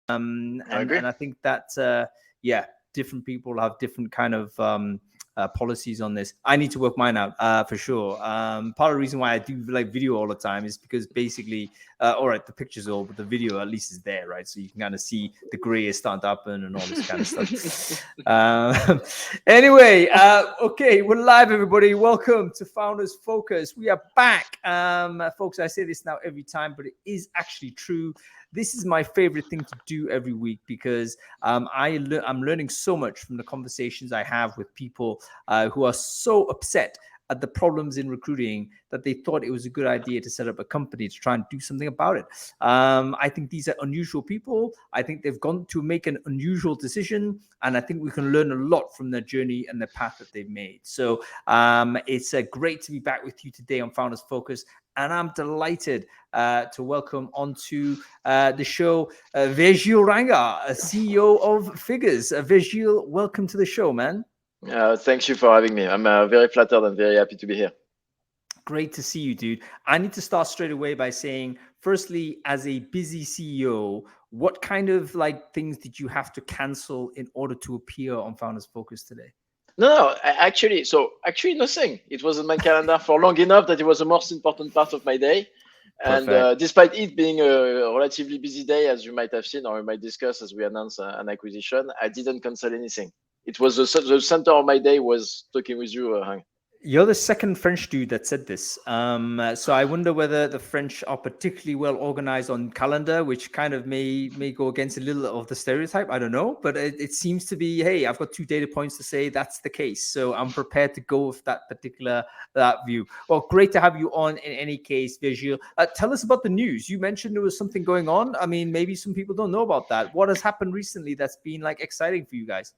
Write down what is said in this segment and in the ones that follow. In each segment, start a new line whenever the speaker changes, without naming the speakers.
I agree.
And I think that, different people have different kind of policies on this. I need to work mine out for sure. Part of the reason why I do like video all the time is because basically, all right, the picture's all, but the video at least is there, right? So you can kind of see the gray is starting to happen and all this kind of stuff. Anyway, okay, we're live, everybody. Welcome to Founders Focus. We are back. Folks, I say this now every time, but it is actually true. This is my favorite thing to do every week because I'm learning so much from the conversations I have with people who are so upset at the problems in recruiting that they thought it was a good idea to set up a company to try and do something about it. I think these are unusual people. I think they've gone to make an unusual decision, and I think we can learn a lot from their journey and the path that they've made. So it's great to be back with you today on Founders Focus. And I'm delighted to welcome onto the show Virgile Raingeard, CEO of Figures. Virgile, welcome to the show, man.
Thank you for having me. I'm very flattered and very happy to be here.
Great to see you, dude. I need to start straight away by saying, firstly, as a busy CEO, what kind of things did you have to cancel in order to appear on Founders Focus today?
No, actually nothing. It was in my calendar for long enough that it was the most important part of my day. And despite it being a relatively busy day, as you might have seen or we might discuss as we announce an acquisition, I didn't cancel anything. It was the center of my day was talking with you, Hang.
You're the second French dude that said this. So I wonder whether the French are particularly well organized on calendar, which kind of may go against a little of the stereotype. I don't know, but it seems to be, hey, I've got 2 data points to say that's the case. So I'm prepared to go with that particular view. Well, great to have you on in any case, Virgile. Tell us about the news. You mentioned there was something going on. I mean, maybe some people don't know about that. What has happened recently that's been exciting for you guys?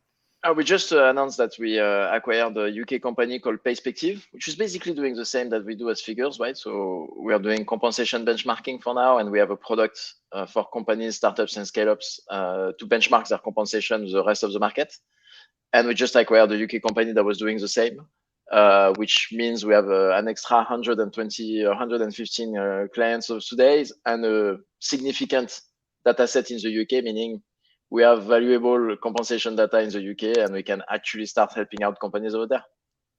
We just announced that we acquired a UK company called Perspective, which is basically doing the same that we do as Figures, right? So we are doing compensation benchmarking for now, and we have a product for companies, startups, and scale-ups to benchmark their compensation with the rest of the market. And we just acquired a UK company that was doing the same, which means we have an extra 120 or 115 clients of today and a significant data set in the UK, meaning we have valuable compensation data in the UK, and we can actually start helping out companies over there.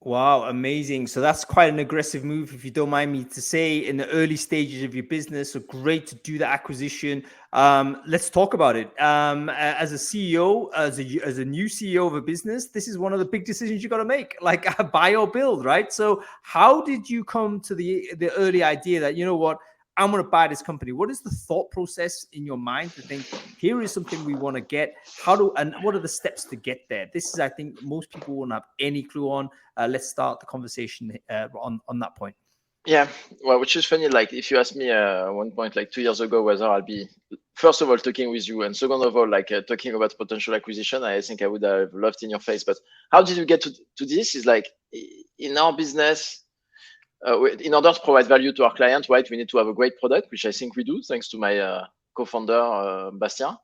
Wow, amazing. So that's quite an aggressive move, if you don't mind me to say, in the early stages of your business. So great to do the acquisition. Let's talk about it. As a CEO, as a new CEO of a business, this is one of the big decisions you got to make, buy or build, right? So how did you come to the early idea that, you know what, I'm going to buy this company? What is the thought process in your mind to think, here is something we want to get? And what are the steps to get there? This is, I think, most people won't have any clue on. Let's start the conversation on that point.
Yeah, well, which is funny. If you asked me at one point, 2 years ago, whether I'll be, first of all, talking with you, and second of all, talking about potential acquisition, I think I would have laughed in your face. But how did we get to this? Is in our business, in order to provide value to our client, right, we need to have a great product, which I think we do, thanks to my co-founder, Bastien,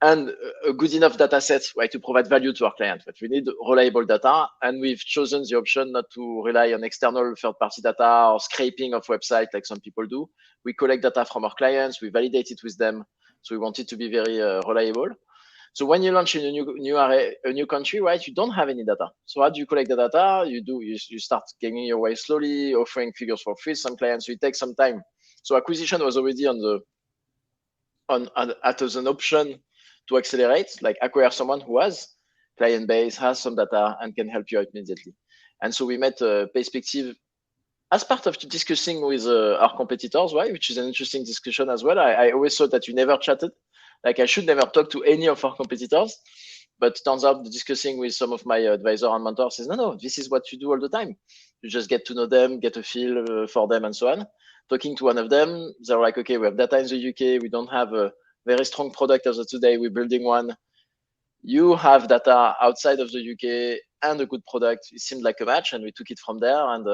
and a good enough data set, right, to provide value to our client. But we need reliable data, and we've chosen the option not to rely on external third-party data or scraping of websites like some people do. We collect data from our clients, we validate it with them, so we want it to be very reliable. So when you launch in a new country, right, you don't have any data. So how do you collect the data? You start gaining your way slowly, offering Figures for free some clients. So it takes some time. So acquisition was already as an option to accelerate, acquire someone who has client base, has some data, and can help you out immediately. And so we met Perspective as part of discussing with our competitors, right, which is an interesting discussion as well. I always thought that you never chatted. I should never talk to any of our competitors, but turns out discussing with some of my advisors and mentors says, no, this is what you do all the time. You just get to know them, get a feel for them, and so on. Talking to one of them, they're like, okay, we have data in the UK. We don't have a very strong product as of today. We're building one. You have data outside of the UK and a good product. It seemed like a match, and we took it from there and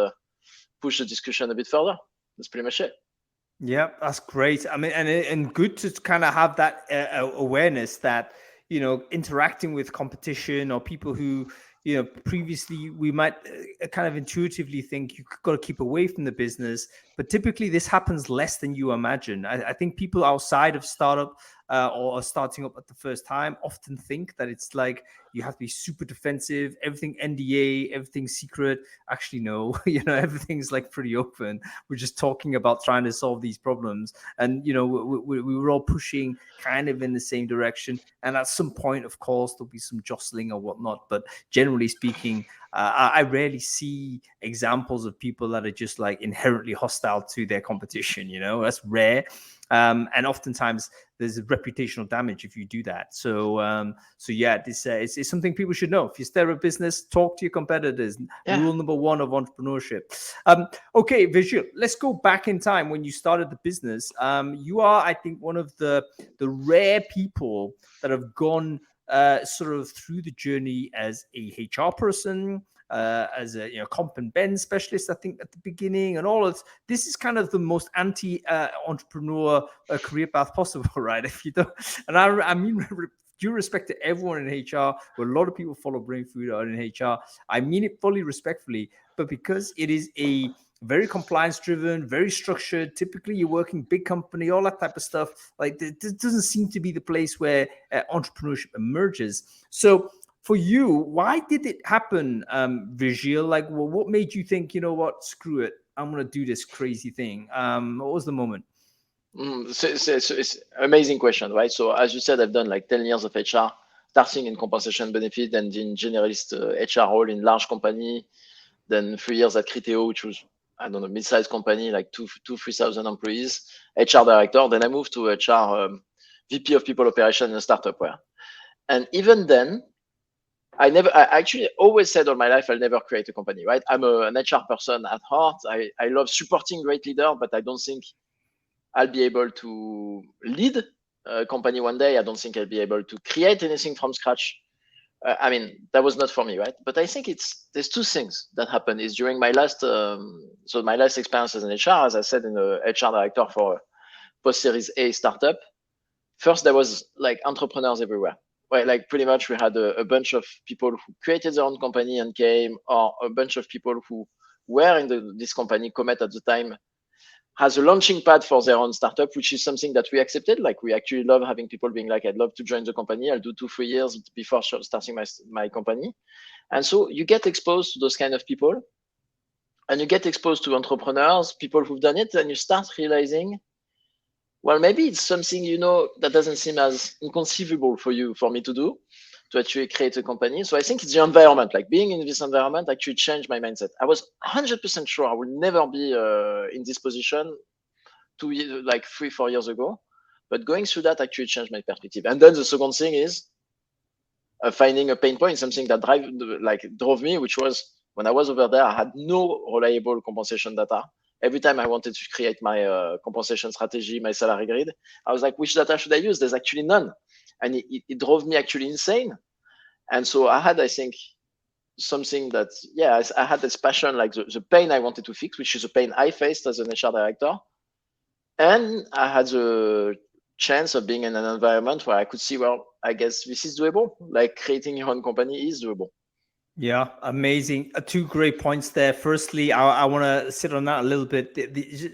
pushed the discussion a bit further. That's pretty much it.
Yeah, that's great. I mean, and good to kind of have that awareness that, interacting with competition or people who, previously we might kind of intuitively think you've got to keep away from the business, but typically this happens less than you imagine. I think people outside of startup or are starting up at the first time often think that it's like you have to be super defensive, everything NDA, everything secret. Actually, no, everything's like pretty open. We're just talking about trying to solve these problems. And, we were all pushing kind of in the same direction. And at some point, of course, there'll be some jostling or whatnot. But generally speaking, I rarely see examples of people that are just like inherently hostile to their competition. That's rare. And oftentimes there's a reputational damage if you do that. So yeah, this it's something people should know. If you start a business, talk to your competitors. Yeah. Rule number 1 of entrepreneurship. Okay, Virgile, let's go back in time when you started the business. You are, I think, one of the rare people that have gone sort of through the journey as a HR person, as a comp and ben specialist, I think, at the beginning, and all of this is kind of the most anti-entrepreneur career path possible, right? If you don't, and I mean, due respect to everyone in HR, where a lot of people follow Brain Food out in HR, I mean it fully respectfully, but because it is a very compliance driven, very structured, typically you're working big company, all that type of stuff, like this doesn't seem to be the place where entrepreneurship emerges. So for you, why did it happen, Virgile? Like, well, what made you think, screw it, I'm going to do this crazy thing? What was the moment?
So it's an amazing question, right? So as you said, I've done like 10 years of HR, starting in compensation benefit and in generalist HR role in large company, then 3 years at Criteo, which was, I don't know, mid-sized company, like 3,000 employees, HR director. Then I moved to HR VP of people operation in a startup where, and even then, I actually always said all my life, I'll never create a company, right? I'm an HR person at heart. I love supporting great leaders, but I don't think I'll be able to lead a company one day. I don't think I'll be able to create anything from scratch. I mean, that was not for me, right? But I think there's 2 things that happened is during my last, my last experience as an HR, as I said, in a HR director for a post-series A startup. First, there was like entrepreneurs everywhere. Well, like pretty much we had a bunch of people who created their own company and came, or a bunch of people who were in this company. Comet at the time has a launching pad for their own startup, which is something that we accepted. Like we actually love having people being like, I'd love to join the company. I'll do 2-3 years before starting my company. And so you get exposed to those kind of people, and you get exposed to entrepreneurs, people who've done it, and you start realizing, well, maybe it's something, that doesn't seem as inconceivable for me to do, to actually create a company. So I think it's the environment, like being in this environment actually changed my mindset. I was 100% sure I would never be in this position 3-4 years ago, but going through that actually changed my perspective. And then the second thing is finding a pain point, something that drove me, which was when I was over there, I had no reliable compensation data. Every time I wanted to create my compensation strategy, my salary grid, I was like, which data should I use? There's actually none. And it drove me actually insane. And so I had, I think, something that, I had this passion, like the pain I wanted to fix, which is a pain I faced as an HR director. And I had the chance of being in an environment where I could see, well, I guess this is doable. Like creating your own company is doable.
Yeah, amazing. 2 great points there. Firstly, I want to sit on that a little bit.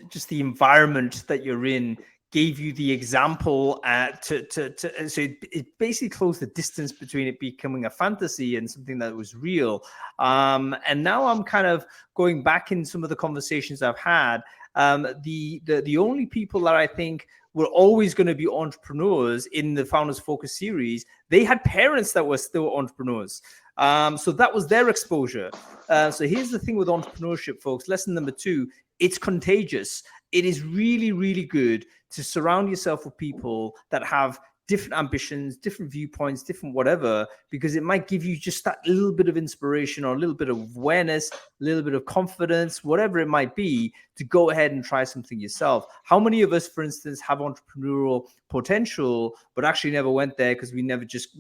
Just the environment that you're in gave you the example so it basically closed the distance between it becoming a fantasy and something that was real. And now I'm kind of going back in some of the conversations I've had. The only people that I think were always going to be entrepreneurs in the Founders Focus series, they had parents that were still entrepreneurs. So that was their exposure. So here's the thing with entrepreneurship, folks. Lesson number 2, it's contagious. It is really, really good to surround yourself with people that have different ambitions, different viewpoints, different whatever, because it might give you just that little bit of inspiration or a little bit of awareness, a little bit of confidence, whatever it might be, to go ahead and try something yourself. How many of us, for instance, have entrepreneurial potential, but actually never went there because we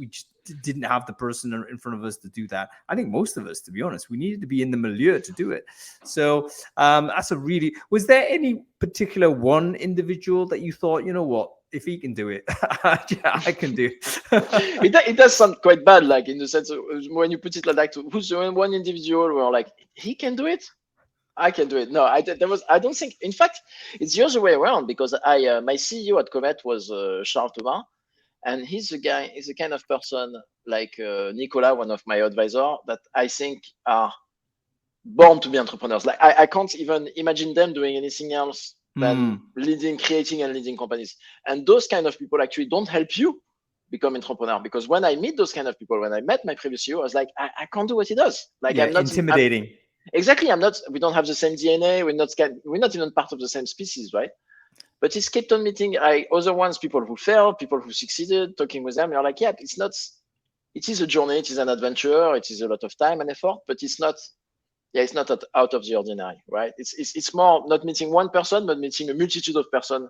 just didn't have the person in front of us to do that? I think most of us, to be honest, we needed to be in the milieu to do it. So was there any particular one individual that you thought, you know what, if he can do it, I can do it.
It does sound quite bad, like in the sense of when you put it like that, who's the one individual where like, he can do it, I can do it. No, I don't think, in fact, it's the other way around, because my CEO at Comet was Charles Thomas. And he's the kind of person like Nicola, one of my advisors, that I think are born to be entrepreneurs. Like I can't even imagine them doing anything else than creating and leading companies. And those kind of people actually don't help you become entrepreneur, because when I meet those kind of people, when I met my previous CEO, I was like, I can't do what he does. Like,
I'm not intimidating.
Exactly. We don't have the same DNA. We're not even part of the same species, right? But he's kept on meeting other ones, people who failed, people who succeeded, talking with them. You're like, yeah, it is a journey, it is an adventure, it is a lot of time and effort, but it's not out of the ordinary, right? It's more not meeting one person, but meeting a multitude of person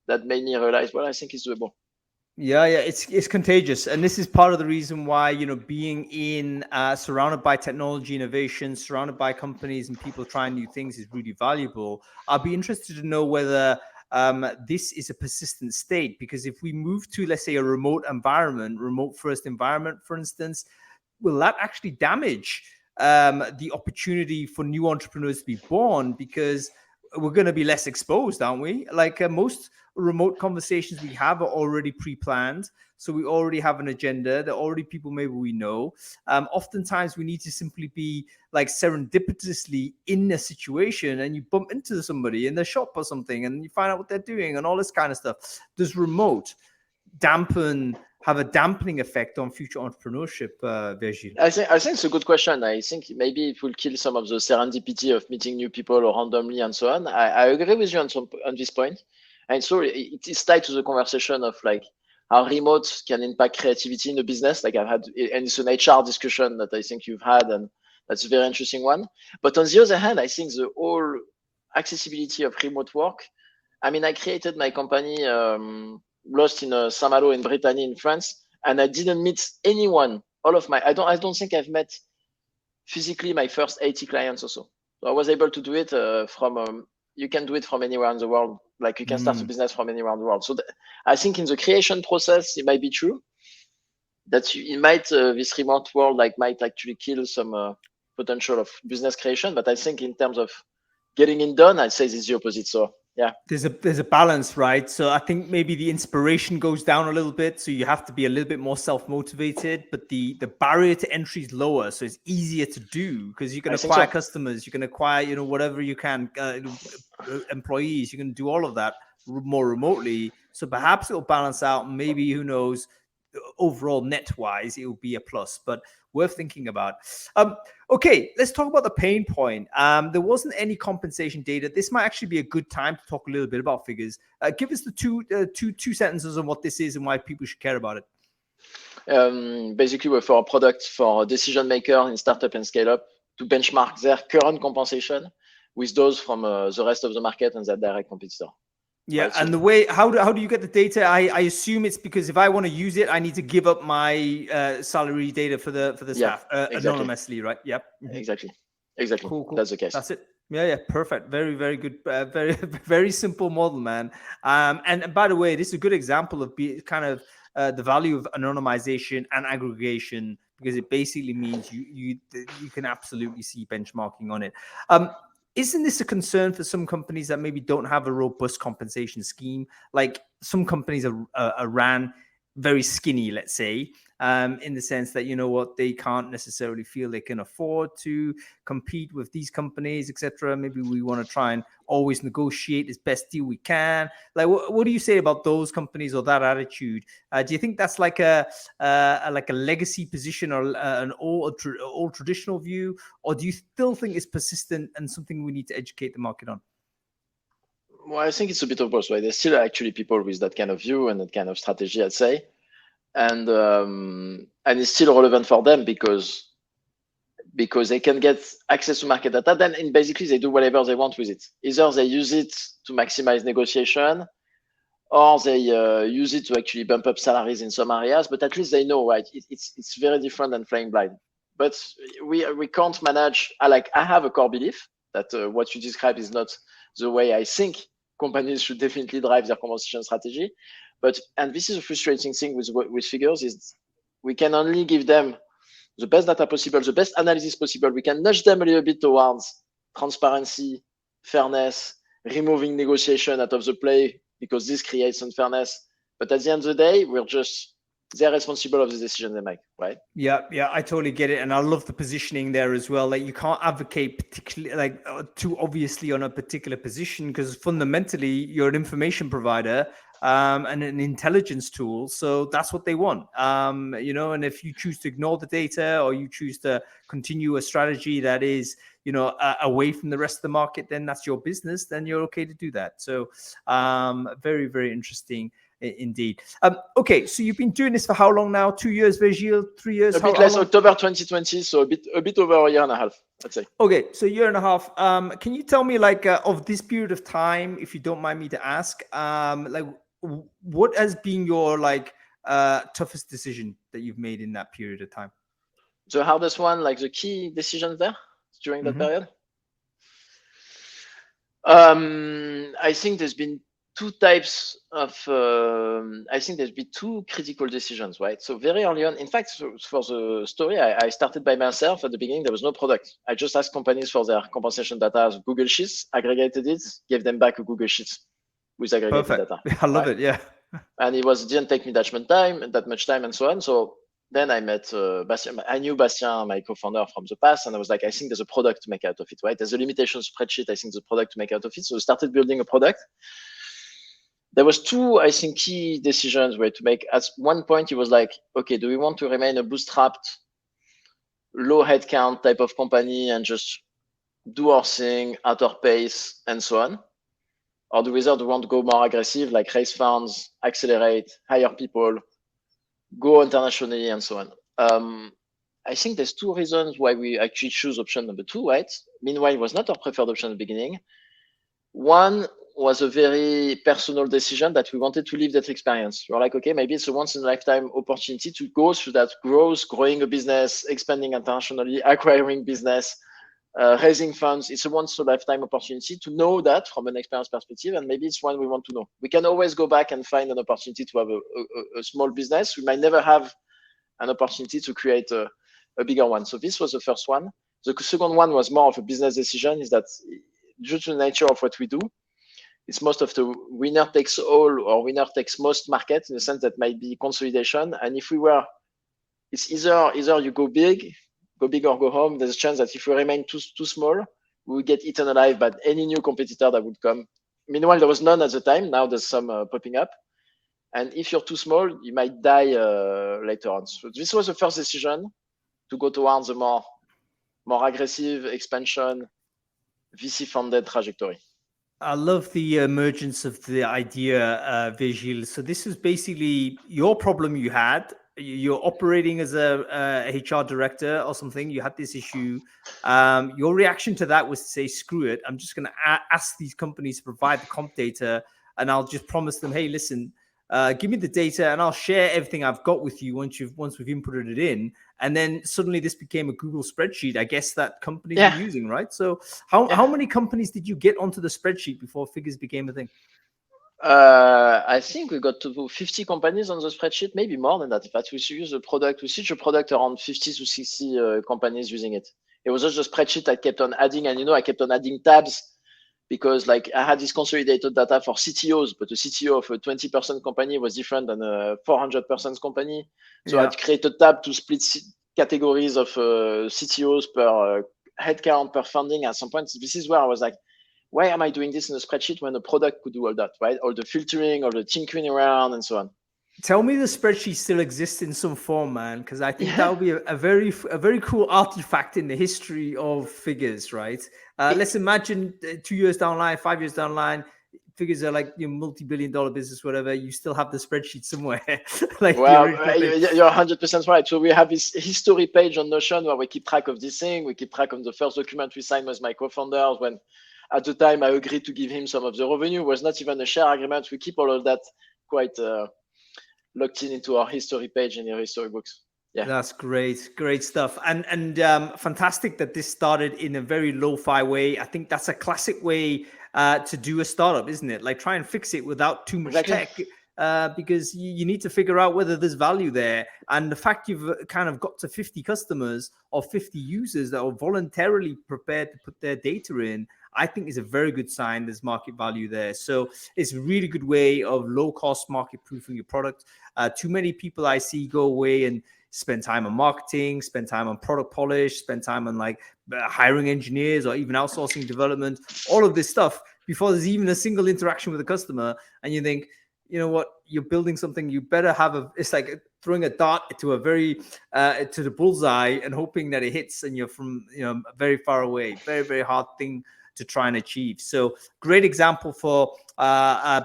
that made me realize, well, I think it's doable.
Yeah, it's contagious, and this is part of the reason why, being surrounded by technology innovation, surrounded by companies and people trying new things is really valuable. I'd be interested to know whether this is a persistent state, because if we move to, let's say, a remote first environment, for instance, will that actually damage the opportunity for new entrepreneurs to be born, because we're going to be less exposed, aren't we? Like most remote conversations we have are already pre-planned. So we already have an agenda. There are already people maybe we know. Oftentimes we need to simply be like serendipitously in a situation, and you bump into somebody in the shop or something and you find out what they're doing and all this kind of stuff. Does remote have a dampening effect on future entrepreneurship, Virgile?
I think it's a good question. I think maybe it will kill some of the serendipity of meeting new people or randomly and so on. I agree with you on this point. And so it is tied to the conversation of like how remote can impact creativity in a business. Like I've had, and it's an HR discussion that I think you've had, and that's a very interesting one. But on the other hand, I think the whole accessibility of remote work. I mean, I created my company Lost in Saint-Malo in Brittany in France, and I didn't meet anyone. I don't think I've met physically my first 80 clients or so. So I was able to do it from you can do it from anywhere in the world. Like you can start a business from anywhere in the world. So I think in the creation process, it might be true that this remote world might actually kill some potential of business creation. But I think in terms of getting it done, I'd say it's the opposite. So yeah,
there's a balance, right? So I think maybe the inspiration goes down a little bit, so you have to be a little bit more self-motivated, but the barrier to entry is lower, so it's easier to do, because you can acquire customers, you can acquire whatever you can, employees, you can do all of that more remotely. So perhaps it'll balance out. Maybe, who knows, overall net wise it will be a plus, but worth thinking about. Okay, let's talk about the pain point. There wasn't any compensation data. This might actually be a good time to talk a little bit about figures. Give us the two sentences on what this is and why people should care about it.
Basically, we're for a product for a decision maker in startup and scale up to benchmark their current compensation with those from the rest of the market and their direct competitor.
Yeah, right, and the way how do you get the data? I assume it's because if I want to use it, I need to give up my salary data for the staff anonymously, right? Yep.
Exactly.
Cool.
That's the case.
That's it. Yeah, perfect. Very, very good. Very, very simple model, man. And by the way, this is a good example of the value of anonymization and aggregation, because it basically means you can absolutely see benchmarking on it. Isn't this a concern for some companies that maybe don't have a robust compensation scheme? Like some companies are ran very skinny, let's say, in the sense that, they can't necessarily feel they can afford to compete with these companies, etc. Maybe we want to try and always negotiate as best deal we can. Like, what do you say about those companies or that attitude? Do you think that's like a legacy position or an old traditional view, or do you still think it's persistent and something we need to educate the market on?
Well, I think it's a bit of both, right? There's still actually people with that kind of view and that kind of strategy, I'd say. And it's still relevant for them because they can get access to market data. Then basically they do whatever they want with it. Either they use it to maximize negotiation, or they use it to actually bump up salaries in some areas. But at least they know, right? It's very different than flying blind. But we can't manage. I have a core belief that what you described is not the way I think companies should definitely drive their compensation strategy. And this is a frustrating thing with figures, is we can only give them the best data possible, the best analysis possible. We can nudge them a little bit towards transparency, fairness, removing negotiation out of the play, because this creates unfairness. But at the end of the day, we're just they're responsible of the decision they make, right?
Yeah, I totally get it, and I love the positioning there as well. Like, you can't advocate particularly too obviously on a particular position, because fundamentally you're an information provider and an intelligence tool, so that's what they want. And if you choose to ignore the data, or you choose to continue a strategy that is away from the rest of the market, then that's your business. Then you're okay to do that. So very, very interesting. Indeed. Okay, so you've been doing this for how long now? 2 years, Virgile? 3 years?
A bit less, October 2020, so a bit over a year and a half, I'd say.
Okay, so a year and a half. Can you tell me, of this period of time, if you don't mind me to ask, what has been your toughest decision that you've made in that period of time?
The hardest one, the key decisions there during that period? I think there's been two types of, I think there's been two critical decisions, right? So very early on, in fact, for the story, I started by myself. At the beginning, there was no product. I just asked companies for their compensation data as Google Sheets, aggregated it, gave them back a Google Sheets with aggregated data.
I love it, yeah.
And it didn't take me that much time and so on. So then I met Bastien. I knew Bastien, my co-founder, from the past, and I was like, I think there's a product to make out of it, right? There's a limitation spreadsheet. I think there's a product to make out of it. So we started building a product. There was two, I think, key decisions were to make. At one point, it was like, okay, do we want to remain a bootstrapped, low headcount type of company and just do our thing at our pace and so on? Or do we want to go more aggressive, like raise funds, accelerate, hire people, go internationally and so on? I think there's two reasons why we actually choose option number 2, right? Meanwhile, it was not our preferred option at the beginning. One was a very personal decision that we wanted to live that experience. We're like, okay, maybe it's a once in a lifetime opportunity to go through that growth, growing a business, expanding internationally, acquiring business, raising funds. It's a once in a lifetime opportunity to know that from an experience perspective, and maybe it's one we want to know. We can always go back and find an opportunity to have a small business. We might never have an opportunity to create a bigger one. So this was the first one. The second one was more of a business decision, is that due to the nature of what we do, it's most of the winner takes all or winner takes most market, in the sense that might be consolidation. And if it's either you go big or go home. There's a chance that if we remain too small, we will get eaten alive by any new competitor that would come. Meanwhile, there was none at the time. Now there's some popping up. And if you're too small, you might die later on. So this was the first decision, to go towards a more aggressive expansion, VC-funded trajectory.
I love the emergence of the idea, Virgile. So this is basically your problem you had. You're operating as a HR director or something. You had this issue. Your reaction to that was to say, screw it. I'm just going to ask these companies to provide the comp data, and I'll just promise them, hey, listen, give me the data and I'll share everything I've got with you once we've inputted it in. And then suddenly this became a Google spreadsheet, I guess, that companies were using, right? So how many companies did you get onto the spreadsheet before figures became a thing?
I think we got to 50 companies on the spreadsheet, maybe more than that. In fact, we use the product. We switched the product around 50 to 60 companies using it. It was just a spreadsheet I kept on adding, and I kept on adding tabs, because I had this consolidated data for CTOs, but the CTO of a 20% company was different than a 400% company. So I'd create a tab to split categories of CTOs per headcount, per funding. At some point, this is where I was like, why am I doing this in a spreadsheet when the product could do all that, right? All the filtering, all the tinkering around, and so on.
Tell me the spreadsheet still exists in some form, man, because I think that would be a very cool artifact in the history of figures, right? Let's imagine 2 years down the line, 5 years down the line, figures are like your multi-billion-dollar business, whatever. You still have the spreadsheet somewhere.
Well, you're 100% right. So we have this history page on Notion where we keep track of this thing. We keep track of the first document we signed with my co-founders when. At the time, I agreed to give him some of the revenue. It was not even a share agreement. We keep all of that quite locked into our history page in your history books. Yeah,
that's great stuff, and fantastic that this started in a very lo-fi way. I think that's a classic way to do a startup, isn't it? Like, try and fix it without too much tech. Because you need to figure out whether there's value there. And the fact you've kind of got to 50 customers or 50 users that are voluntarily prepared to put their data in, I think is a very good sign. There's market value there. So it's a really good way of low cost market proofing your product. Too many people I see go away and spend time on marketing, spend time on product polish, spend time on like hiring engineers or even outsourcing development, all of this stuff before there's even a single interaction with a customer. And you think, you know what, you're building something, you better have it's like throwing a dart to a very to the bullseye and hoping that it hits, and you're from very far away. Very, very hard thing to try and achieve. So great example for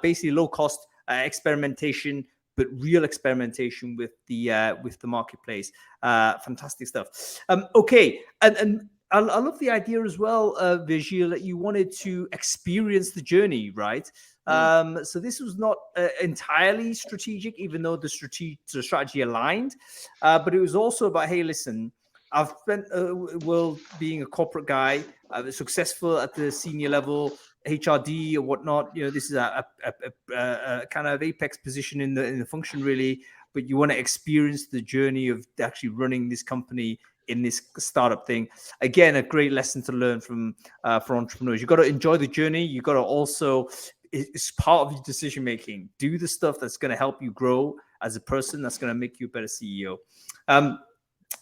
basically low cost experimentation, but real experimentation with the marketplace. Fantastic stuff. Okay, and I love the idea as well, Virgile, that you wanted to experience the journey, right? So this was not entirely strategic, even though the strategy aligned, but it was also about, hey, listen, I've spent being a corporate guy, successful at the senior level, HRD or whatnot. This is a kind of apex position in the function, really. But you want to experience the journey of actually running this company in this startup thing. Again, a great lesson to learn from for entrepreneurs. You got to enjoy the journey. You got to also, it's part of your decision making. Do the stuff that's going to help you grow as a person. That's going to make you a better CEO.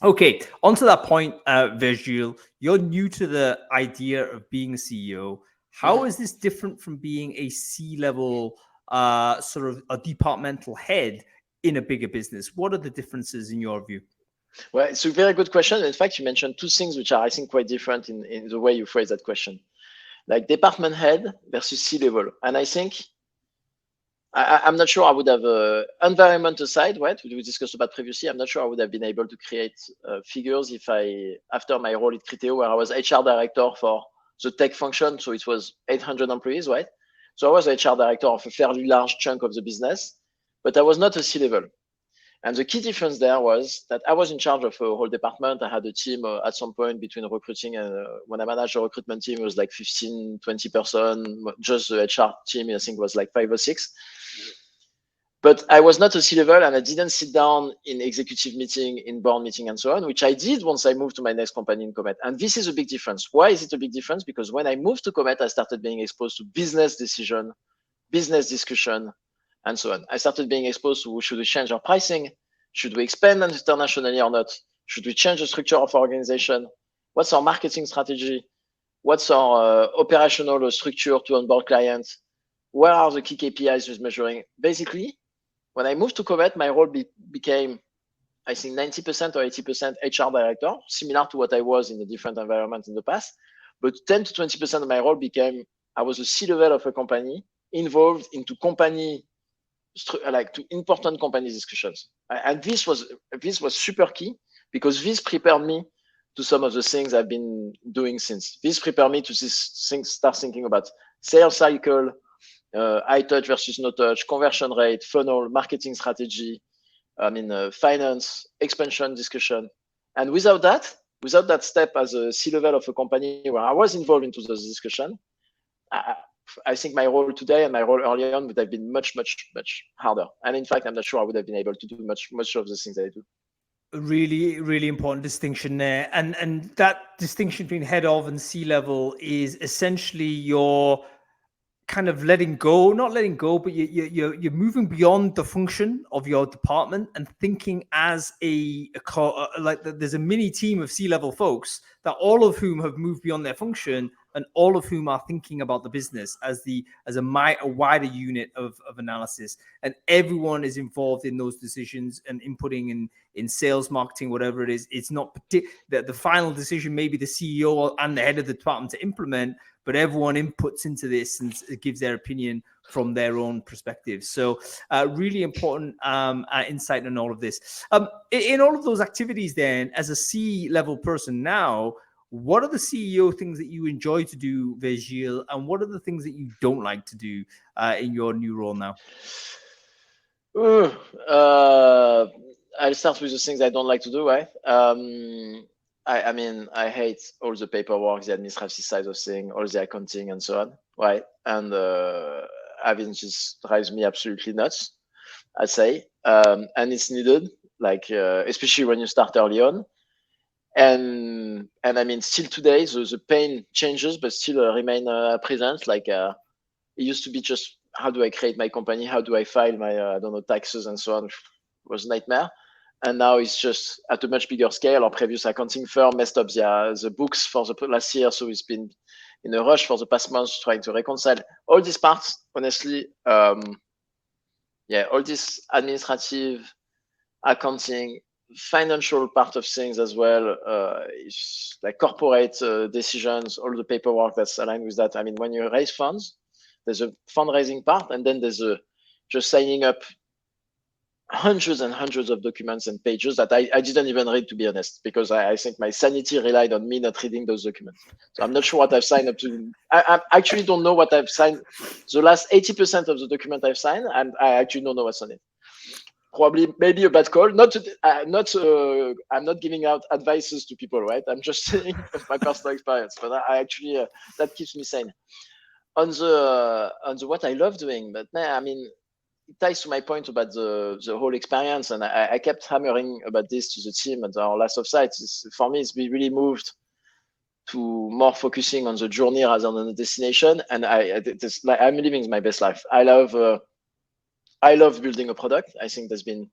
Okay, onto that point, Virgile, you're new to the idea of being a CEO. How is this different from being a C-level sort of a departmental head in a bigger business? What are the differences in your view?
Well, it's a very good question. In fact, you mentioned two things which are, I think, quite different in the way you phrase that question. Like department head versus C-level. And I think, I'm not sure I would have, environment aside, right, we discussed about previously, I'm not sure I would have been able to create figures if after my role at Criteo, where I was HR director for the tech function, so it was 800 employees, right? So I was HR director of a fairly large chunk of the business, but I was not a C-level. And the key difference there was that I was in charge of a whole department. I had a team at some point between recruiting and when I managed the recruitment team, it was like 15, 20 person. Just the HR team, I think, was like 5 or 6. But I was not a C-level, and I didn't sit down in executive meeting, in board meeting, and so on, which I did once I moved to my next company in Comet. And this is a big difference. Why is it a big difference? Because when I moved to Comet, I started being exposed to business decision, business discussion, and so on. I started being exposed to, should we change our pricing? Should we expand internationally or not? Should we change the structure of our organization? What's our marketing strategy? What's our operational structure to onboard clients? Where are the key KPIs with measuring? Basically, when I moved to Comet, my role became, I think, 90% or 80% HR director, similar to what I was in a different environment in the past. But 10 to 20% of my role became, I was a C-level of a company involved into company, like to important company discussions. And this was super key, because this prepared me to some of the things I've been doing since. This prepared me to start thinking about sales cycle, high touch versus no touch, conversion rate, funnel, marketing strategy, finance, expansion discussion. And without that step as a C-level of a company where I was involved into those discussions, I think my role today and my role early on would have been much, much, much harder. And in fact, I'm not sure I would have been able to do much of the things I do.
Really, really important distinction there. And that distinction between head of and C-level is essentially your kind of not letting go, but you're moving beyond the function of your department and thinking as there's a mini team of C-level folks that all of whom have moved beyond their function, and all of whom are thinking about the business as a wider unit of analysis, and everyone is involved in those decisions and inputting in sales, marketing, whatever it is. It's not that the final decision may be the CEO and the head of the department to implement, but everyone inputs into this and gives their opinion from their own perspective. So really important insight on all of this. In all of those activities then, as a C-level person now, what are the CEO things that you enjoy to do, Virgile, and what are the things that you don't like to do in your new role now?
I'll start with the things I don't like to do, right? I hate all the paperwork, the administrative side of things, all the accounting and so on, right? And it just drives me absolutely nuts, I'd say. And it's needed, like, especially when you start early on. And I mean, still today, the pain changes, but still remain present. Like it used to be just, how do I create my company? How do I file my, I don't know, taxes and so on? It was a nightmare. And now it's just at a much bigger scale. Our previous accounting firm messed up the books for the last year. So it's been in a rush for the past months trying to reconcile all these parts, honestly. Yeah, all this administrative, accounting, financial part of things as well, like corporate decisions, all the paperwork that's aligned with that. I mean, when you raise funds, there's a fundraising part, and then there's just signing up hundreds and hundreds of documents and pages that I didn't even read, to be honest, because I think my sanity relied on me not reading those documents. So I'm not sure what I've signed up to. I actually don't know what I've signed. The last 80% of the document I've signed, and I actually don't know what's on it. Probably, maybe a bad call. I'm not giving out advices to people, right? I'm just saying of my personal experience, but I actually that keeps me sane. On the what I love doing, but I mean, it ties to my point about the whole experience, and I kept hammering about this to the team at our last offsite. For me, it's been really moved to more focusing on the journey rather than the destination, and I'm living my best life. I love building a product. I think that's been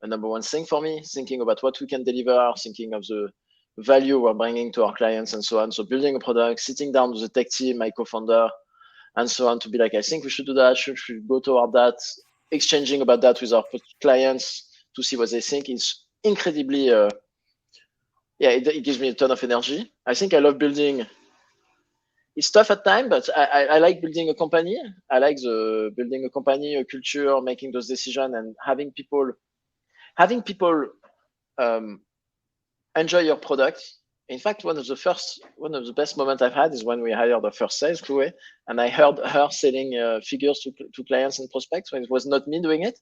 a number one thing for me, thinking about what we can deliver, thinking of the value we're bringing to our clients and so on. So building a product, sitting down with the tech team, my co-founder, and so on, to be like, I think we should do that, should go toward that, exchanging about that with our clients to see what they think. It's incredibly, it gives me a ton of energy. I think I love building. It's tough at times, but I like building a company. I like building a company, a culture, making those decisions, and having people enjoy your product. In fact, one of the best moments I've had is when we hired our first sales, Chloe, and I heard her selling figures to clients and prospects when it was not me doing it.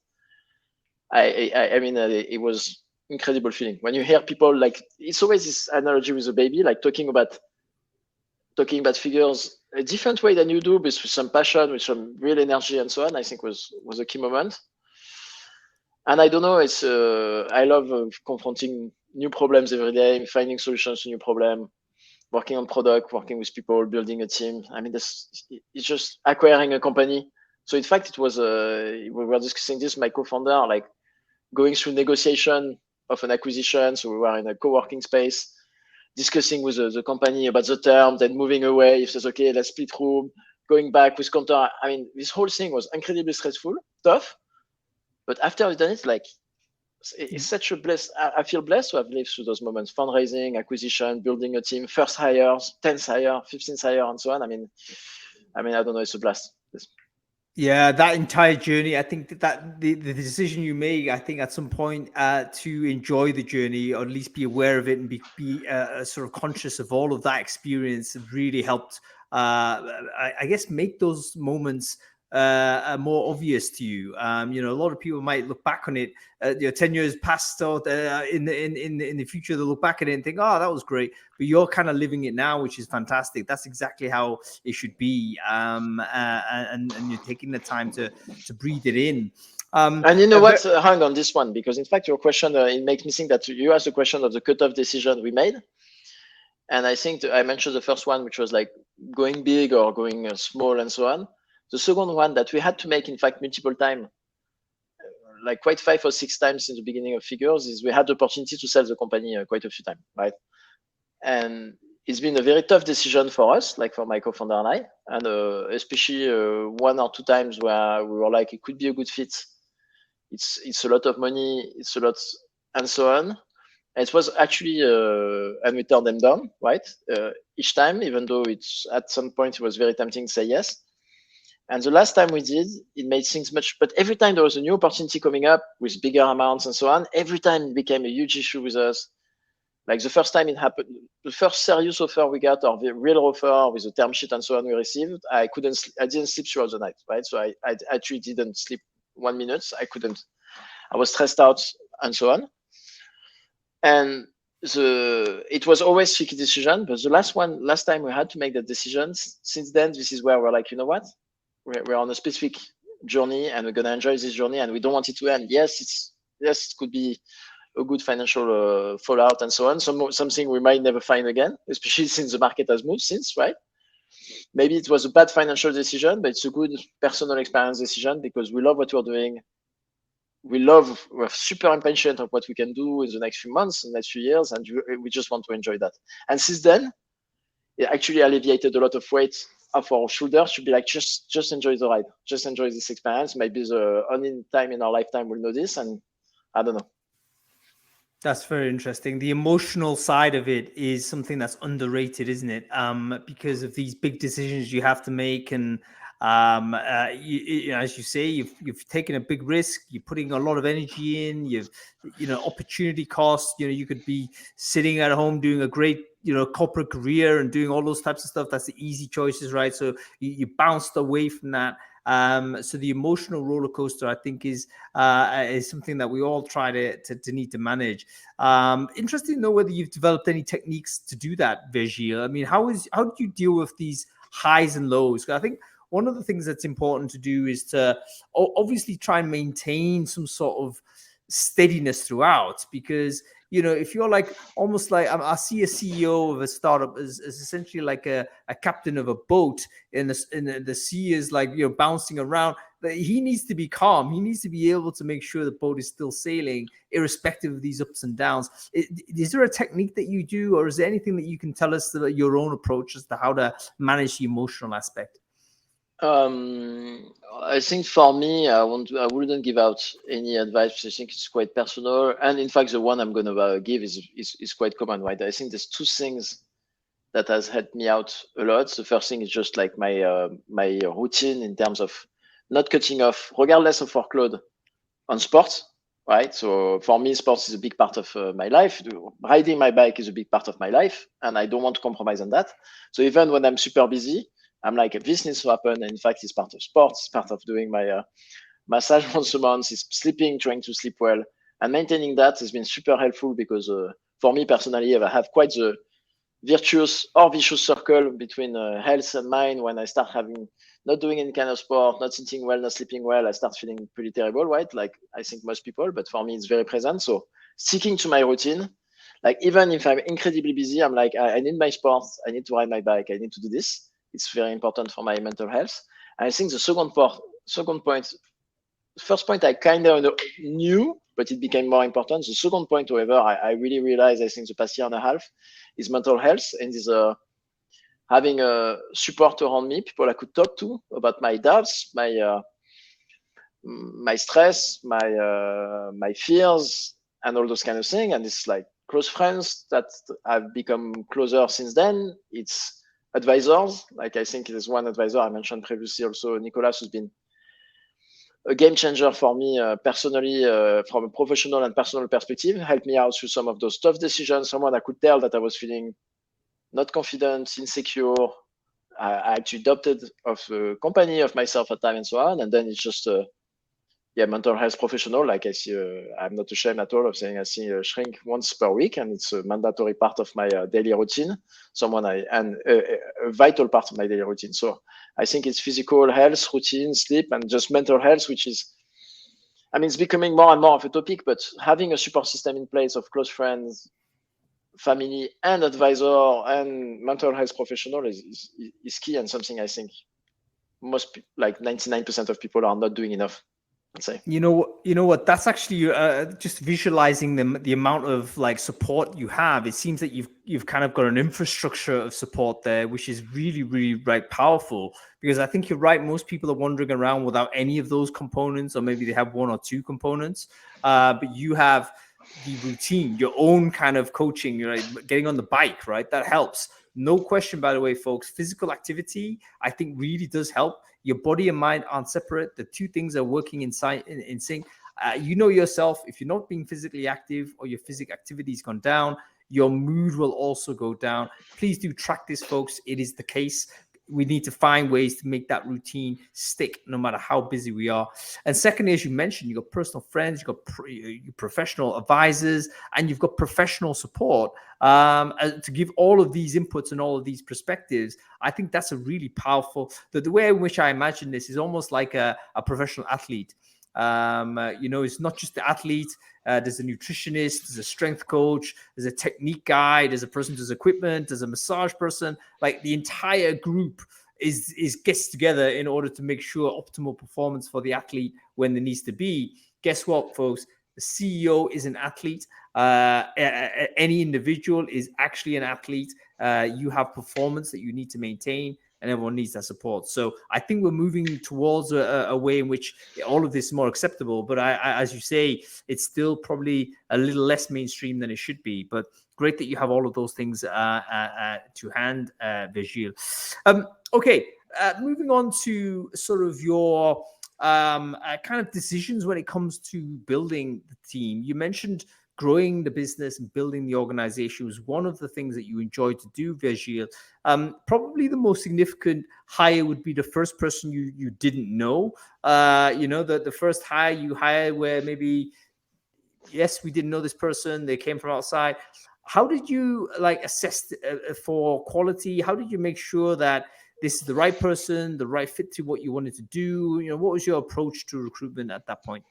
I mean, it was incredible feeling when you hear people, like, it's always this analogy with a baby, like talking about figures a different way than you do, but with some passion, with some real energy and so on. I think was a key moment. And I don't know, it's I love confronting new problems every day, finding solutions to new problems, working on product, working with people, building a team. I mean, it's just acquiring a company. So in fact, it was we were discussing this, my co-founder, like going through negotiation of an acquisition. So we were in a co-working space, discussing with the company about the terms, then moving away. If it's okay, let's split room, going back with counter. I mean, this whole thing was incredibly stressful, tough. But after I've done it, like, it's such a bless. I feel blessed to have lived through those moments: fundraising, acquisition, building a team, first hires, 10th hire, 15th hire, and so on. I mean, I don't know. It's a blast.
Yeah, that entire journey. I think that the decision you make, I think at some point to enjoy the journey, or at least be aware of it, and be sort of conscious of all of that experience, really helped. I guess make those moments more obvious to you. You know, a lot of people might look back on it, 10 years past, or in the future, they'll look back at it and think, oh, that was great. But you're kind of living it now, which is fantastic. That's exactly how it should be. And you're taking the time to breathe it in.
And you know what? Hang on this one, because in fact, your question, it makes me think that you asked the question of the cutoff decision we made. And I think I mentioned the first one, which was like going big or going small and so on. The second one that we had to make, in fact, multiple times, like quite 5 or 6 times in the beginning of Figures, is we had the opportunity to sell the company quite a few times, right? And it's been a very tough decision for us, like for my co-founder and I, and especially 1 or 2 times where we were like, it could be a good fit. It's a lot of money, it's a lot, and so on. And it was actually, and we turned them down, right? Each time, even though it's at some point it was very tempting to say yes. And the last time we did, it made things much, but every time there was a new opportunity coming up with bigger amounts and so on, every time it became a huge issue with us. Like the first time it happened, the first serious offer we got, or the real offer with the term sheet and so on we received, I didn't sleep throughout the night, right? So I actually didn't sleep 1 minute. I was stressed out and so on. And it was always tricky decision, but the last time we had to make the decisions. Since then, this is where we're like, you know what? We're on a specific journey, and we're gonna enjoy this journey, and we don't want it to end. Yes, it could be a good financial fallout and so on. Something we might never find again, especially since the market has moved since, right? Maybe it was a bad financial decision, but it's a good personal experience decision because we love what we're doing. We're super impatient of what we can do in the next few months, the next few years, and we just want to enjoy that. And since then, it actually alleviated a lot of weight off our shoulders to be like, just enjoy the ride, just enjoy this experience. Maybe the only time in our lifetime we'll know this, and I don't know.
That's very interesting. The emotional side of it is something that's underrated, isn't it? Because of these big decisions you have to make, and as you say, you've taken a big risk. You're putting a lot of energy in. Opportunity cost. You could be sitting at home doing a great corporate career and doing all those types of stuff. That's the easy choices, right? So you bounced away from that. So the emotional roller coaster, I think, is something that we all try to need to manage. Interesting to know whether you've developed any techniques to do that, Virgile. I mean, how do you deal with these highs and lows? I think one of the things that's important to do is to obviously try and maintain some sort of steadiness throughout, because if you're like almost like I see a CEO of a startup as essentially like a captain of a boat, and the sea is like bouncing around. He needs to be calm. He needs to be able to make sure the boat is still sailing, irrespective of these ups and downs. Is there a technique that you do, or is there anything that you can tell us that your own approach as to how to manage the emotional aspect?
I think for me, I wouldn't give out any advice because I think it's quite personal. And in fact, the one I'm going to give is quite common, right? I think there's two things that has helped me out a lot. The first thing is just like my routine in terms of not cutting off, regardless of workload, on sports, right? So for me, sports is a big part of my life. Riding my bike is a big part of my life, and I don't want to compromise on that. So even when I'm super busy, I'm like, this needs to happen. And in fact, it's part of sports, it's part of doing my massage once a month, it's sleeping, trying to sleep well. And maintaining that has been super helpful because for me personally, I have quite the virtuous or vicious circle between health and mind. When I start not doing any kind of sport, not eating well, not sleeping well, I start feeling pretty terrible, right? Like I think most people, but for me, it's very present. So sticking to my routine, like even if I'm incredibly busy, I'm like, I need my sports, I need to ride my bike, I need to do this. It's very important for my mental health. And I think the first point I kind of knew, but it became more important. The second point, however, I really realized, I think the past year and a half, is mental health and is having a support around me, people I could talk to about my doubts, my stress, my fears, and all those kind of things. And it's like close friends that have become closer since then. It's advisors, like I think there's one advisor I mentioned previously also, Nicolas, who's been a game changer for me personally, from a professional and personal perspective, helped me out through some of those tough decisions. Someone I could tell that I was feeling not confident, insecure. I actually adopted of the company of myself at time and so on. And then it's just mental health professional. Like I see, I'm not ashamed at all of saying I see a shrink once per week, and it's a mandatory part of my daily routine. A vital part of my daily routine. So I think it's physical health, routine, sleep, and just mental health, which is, it's becoming more and more of a topic. But having a support system in place of close friends, family, and advisor, and mental health professional is key, and something I think most, like 99% of people, are not doing enough. Say.
You know what? That's actually just visualizing the amount of like support you have. It seems that you've kind of got an infrastructure of support there, which is really, really powerful. Because I think you're right. Most people are wandering around without any of those components, or maybe they have one or two components. But you have the routine, your own kind of coaching. You're like getting on the bike, right? That helps. No question, by the way, folks. Physical activity, I think, really does help. Your body and mind aren't separate. The two things are working in sync. You know yourself, if you're not being physically active or your physical activity's gone down, your mood will also go down. Please do track this, folks. It is the case. We need to find ways to make that routine stick no matter how busy we are. And secondly, as you mentioned, you've got personal friends, you've got professional advisors, and you've got professional support to give all of these inputs and all of these perspectives. I think that's a really powerful, the way in which I imagine this is almost like a professional athlete. It's not just the athlete. There's a nutritionist, there's a strength coach, there's a technique guy, there's a person who does equipment, there's a massage person. Like the entire group is gets together in order to make sure optimal performance for the athlete when there needs to be. Guess what, folks? The CEO is an athlete. Any individual is actually an athlete. You have performance that you need to maintain, and everyone needs that support. So I think we're moving towards a way in which all of this is more acceptable. But as you say, it's still probably a little less mainstream than it should be. But great that you have all of those things to hand, Virgile. Okay, moving on to sort of your kind of decisions when it comes to building the team. You mentioned growing the business and building the organization was one of the things that you enjoyed to do, Virgile. Probably the most significant hire would be the first person you didn't know. The first hire you hired where maybe, yes, we didn't know this person, they came from outside. How did you assess for quality? How did you make sure that this is the right person, the right fit to what you wanted to do? What was your approach to recruitment at that point?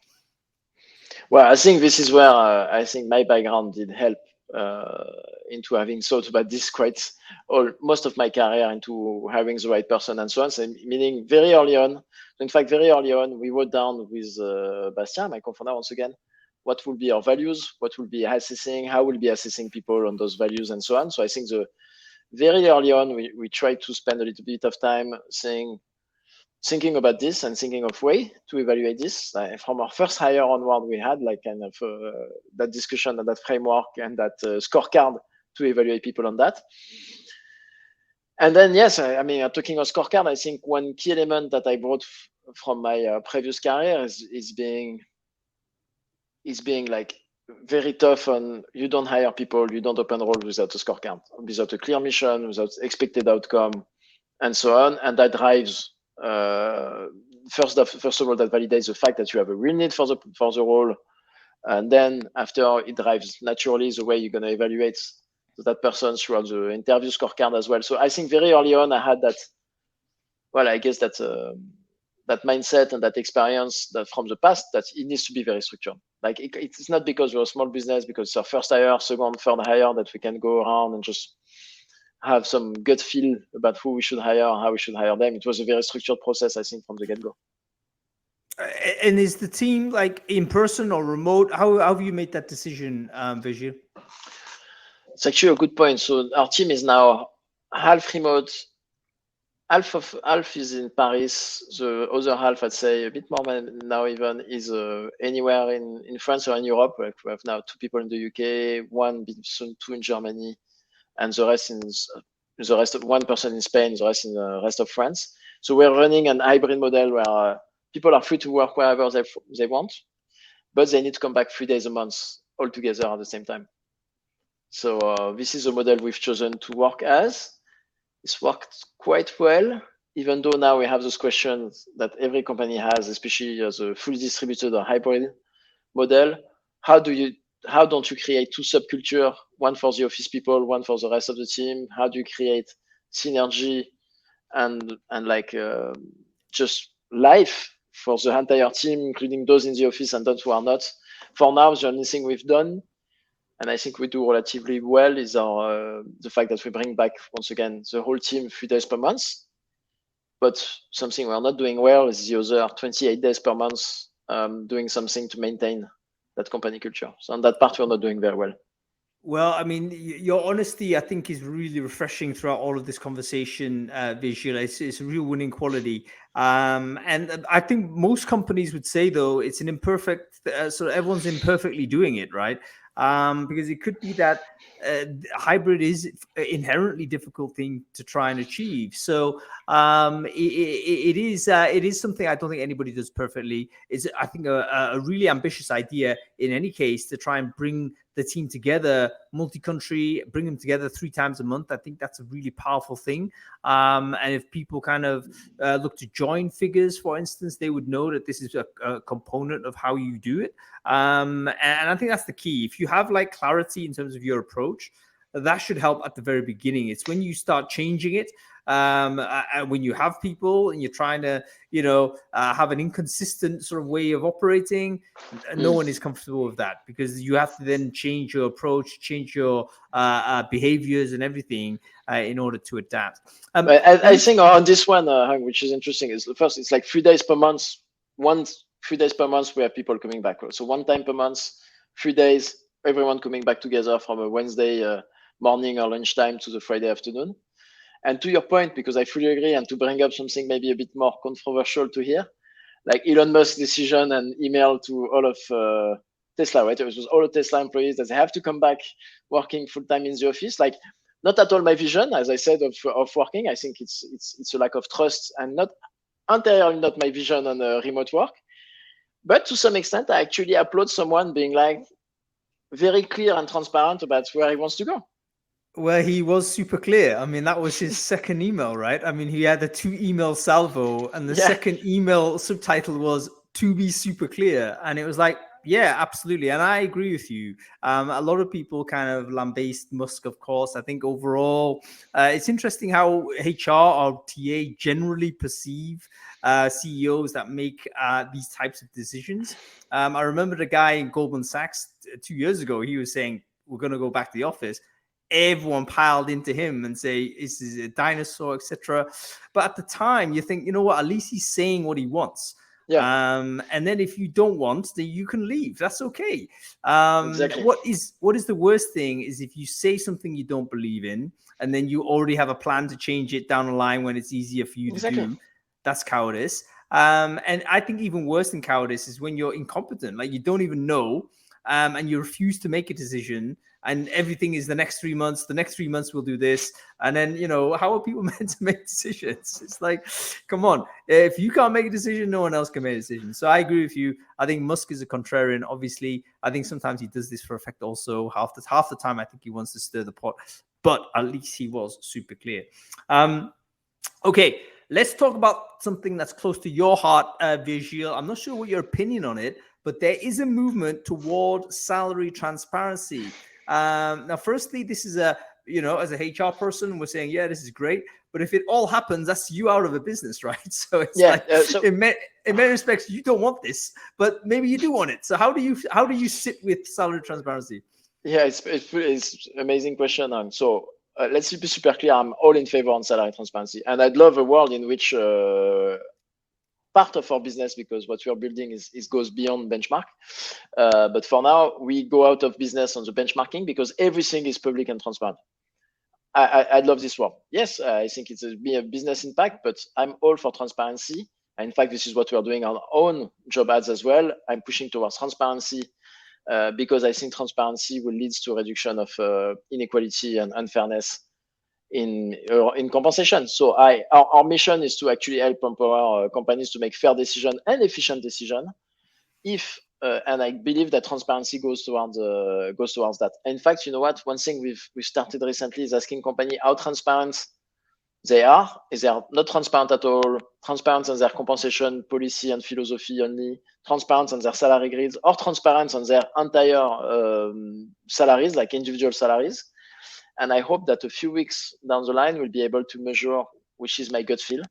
Well, I think this is where I think my background did help into having thought about this quite most of my career into having the right person and so on. So meaning very early on, in fact, very early on, we wrote down with Bastien, my co-founder, once again, what will be our values, what will be assessing, how we'll be assessing people on those values and so on. So I think very early on, we tried to spend a little bit of time thinking about this and thinking of way to evaluate this. From our first hire onward, we had kind of that discussion and that framework and that scorecard to evaluate people on that. And then, yes, I mean, talking of scorecard, I think one key element that I brought from my previous career is being like very tough on you don't hire people, you don't open roles without a scorecard, without a clear mission, without expected outcome, and so on. And that drives first of all, that validates the fact that you have a real need for the role, and then after it drives naturally the way you're going to evaluate that person throughout the interview scorecard as well. So I think very early on I had that. Well, I guess that that mindset and that experience that from the past that it needs to be very structured. Like it's not because we're a small business, because it's our first hire, second, third hire that we can go around and just have some gut feel about who we should hire, how we should hire them. It was a very structured process, I think, from the get-go.
And is the team like in person or remote? How have you made that decision, Virgile?
It's actually a good point. So our team is now half remote, half is in Paris. The other half, I'd say a bit more now even, is anywhere in France or in Europe. Like we have now 2 people in the UK, soon 2 in Germany, and the rest of 1 person in Spain, the rest in the rest of France. So we're running an hybrid model where people are free to work wherever they want, but they need to come back 3 days a month all together at the same time. So this is a model we've chosen to work as. It's worked quite well, even though now we have those questions that every company has, especially as a fully distributed or hybrid model. How don't you create 2 subculture, one for the office people, one for the rest of the team? How do you create synergy and just life for the entire team, including those in the office and those who are not? For now, the only thing we've done, and I think we do relatively well, is the fact that we bring back, once again, the whole team 3 days per month. But something we're not doing well is the other 28 days per month, doing something to maintain that company culture. So on that part, we're not doing very well.
Well, I mean, your honesty, I think, is really refreshing throughout all of this conversation, Virgile. It's a real winning quality. And I think most companies would say, though, it's an imperfect, so everyone's imperfectly doing it, right? Because it could be that hybrid is inherently difficult thing to try and achieve. So it is something I don't think anybody does perfectly. It's, I think, a really ambitious idea in any case to try and bring the team together, multi-country, bring them together 3 times a month. I think that's a really powerful thing. And if people kind of look to join figures, for instance, they would know that this is a component of how you do it. And I think that's the key. If you have like clarity in terms of your approach, that should help at the very beginning. It's when you start changing it when you have people and you're trying to, have an inconsistent sort of way of operating, no one is comfortable with that, because you have to then change your approach, change your behaviors and everything in order to adapt.
I think on this one, which is interesting, is first, it's like 3 days per month. 3 days per month we have people coming back. So one time per month, 3 days, everyone coming back together from a Wednesday morning or lunchtime to the Friday afternoon. And to your point, because I fully agree, and to bring up something maybe a bit more controversial to hear, like Elon Musk's decision and email to all of Tesla, right? It was all the Tesla employees that they have to come back working full time in the office. Like, not at all my vision, as I said, of working. I think it's a lack of trust, and not entirely not my vision on remote work. But to some extent, I actually applaud someone being like very clear and transparent about where he wants to go.
Well, he was super clear. I mean, that was his second email, right? I mean, he had a 2-email salvo, and the second email subtitle was "to be super clear," and it was like, yeah, absolutely. And I agree with you. A lot of people kind of lambaste Musk, of course. I think overall, it's interesting how HR or TA generally perceive CEOs that make these types of decisions. I remember the guy in Goldman Sachs 2 years ago, he was saying, we're going to go back to the office. Everyone piled into him and say, this is a dinosaur, etc. But at the time, you think, you know what, at least he's saying what he wants. Yeah. And then if you don't want, then you can leave. That's okay. Exactly. What is the worst thing is if you say something you don't believe in, and then you already have a plan to change it down the line when it's easier for you to do. That's cowardice. And I think even worse than cowardice is when you're incompetent, like you don't even know, and you refuse to make a decision, and everything is the next 3 months. The next 3 months we'll do this, and then how are people meant to make decisions? It's like, come on, if you can't make a decision, no one else can make a decision. So I agree with you. I think Musk is a contrarian. Obviously, I think sometimes he does this for effect. Also, half the time, I think he wants to stir the pot, but at least he was super clear. Okay, let's talk about something that's close to your heart, Virgile. I'm not sure what your opinion on it, but there is a movement toward salary transparency. Now, firstly, this is as a HR person, we're saying, yeah, this is great. But if it all happens, that's you out of a business, right? So it's in many respects, you don't want this, but maybe you do want it. So how do you sit with salary transparency?
Yeah, it's an amazing question. So let's be super clear. I'm all in favor on salary transparency, and I'd love a world in which part of our business, because what we are building goes beyond benchmark. But for now, we go out of business on the benchmarking because everything is public and transparent. I'd love this world. Yes, I think it's a business impact, but I'm all for transparency. And in fact, this is what we are doing on our own job ads as well. I'm pushing towards transparency because I think transparency will lead to a reduction of inequality and unfairness in compensation. So our mission is to actually help empower companies to make fair decision and efficient decision. And I believe that transparency goes towards that. In fact, you know what? One thing we've started recently is asking companies how transparent they are. Is they are not transparent at all, transparent on their compensation policy and philosophy only, transparent on their salary grids, or transparent on their entire salaries, like individual salaries. And I hope that a few weeks down the line, we'll be able to measure, which is my gut feel,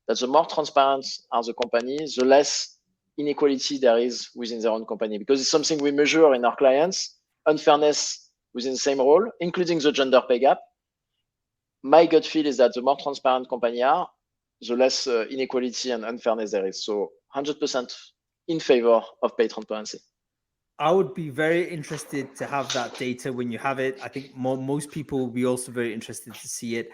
that the more transparent are the companies, the less inequality there is within their own company. Because it's something we measure in our clients, unfairness within the same role, including the gender pay gap. My gut feel is that the more transparent companies are, the less inequality and unfairness there is. So 100% in favor of pay transparency.
I would be very interested to have that data when you have it. I think most people will be also very interested to see it.